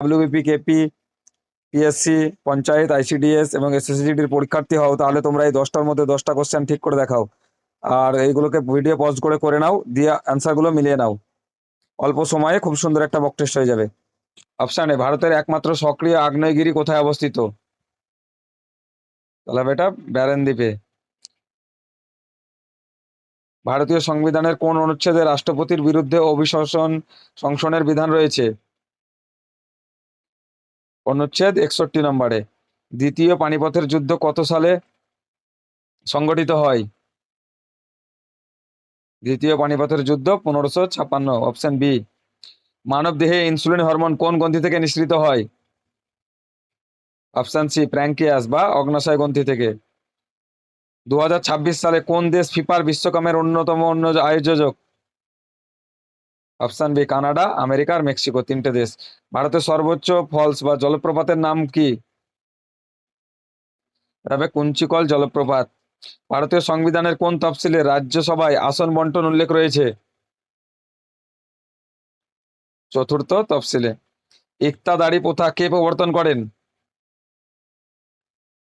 WBP, KP, PSC, panchayat, ICDS এবং এসএসসিডির পরীক্ষার্থী হও, তাহলে তোমরা এই 10টার মধ্যে 10টা কোশ্চেন ঠিক করে দেখাও। আর এইগুলোকে ভিডিও পজ করে নাও, দিয়ে অ্যান্সারগুলো মিলিয়ে নাও। অল্প সময়ে খুব সুন্দর একটা মক টেস্ট হয়ে যাবে। অপশান এ, ভারতের একমাত্র সক্রিয় আগ্নেয়গিরি কোথায় অবস্থিত? তাহলে বেটা ব্যারেন দ্বীপে। ভারতীয় সংবিধানের কোন অনুচ্ছেদে রাষ্ট্রপতির বিরুদ্ধে অভিশাসন সংশোধনের বিধান রয়েছে? অনুচ্ছেদ 61 নম্বরে। দ্বিতীয় পানিপথের যুদ্ধ কত সালে সংগঠিত হয়? দ্বিতীয় পানিপথের যুদ্ধ 1556। Option B. মানব দেহে ইনসুলিন হরমোন কোন গ্রন্থি থেকে নিঃসৃত হয়? অপশন সি, প্র্যাঙ্কিয়াস বা অগ্নাশয় গ্রন্থি থেকে। 2026 সালে কোন দেশ ফিফার বিশ্বকাপের অন্যতম আয়োজক? অপশন বি, কানাডা, আমেরিকা আর মেক্সিকো, 3টে দেশ। ভারতের সর্বোচ্চ ফলস বা জলপ্রপাতের নাম কি? তবে কুঞ্চিকল জলপ্রপাত। ভারতীয় সংবিধানের কোন তফসিলে রাজ্যসভায় আসন বন্টন উল্লেখ রয়েছে? 4র্থ তফসিলে। ইকতাদারি প্রথা কে প্রবর্তন করেন?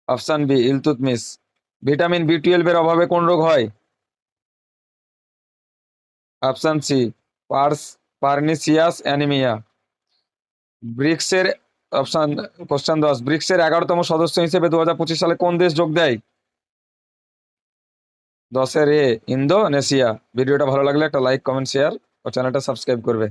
Option B, Iltutmish. Vitamin B 12 এর অভাবে কোন রোগ হয়? Option C, pernicious anaemia. ব্রিক্সের অপশন কোশ্চেন 10, ব্রিক্সের 11তম সদস্য হিসেবে 2025 সালে কোন দেশ যোগ দেয়? 10 এ, ইন্দোনেশিয়া। ভিডিওটা ভালো লাগলে একটা লাইক, কমেন্ট, শেয়ার ও চ্যানেলটা সাবস্ক্রাইব করবে।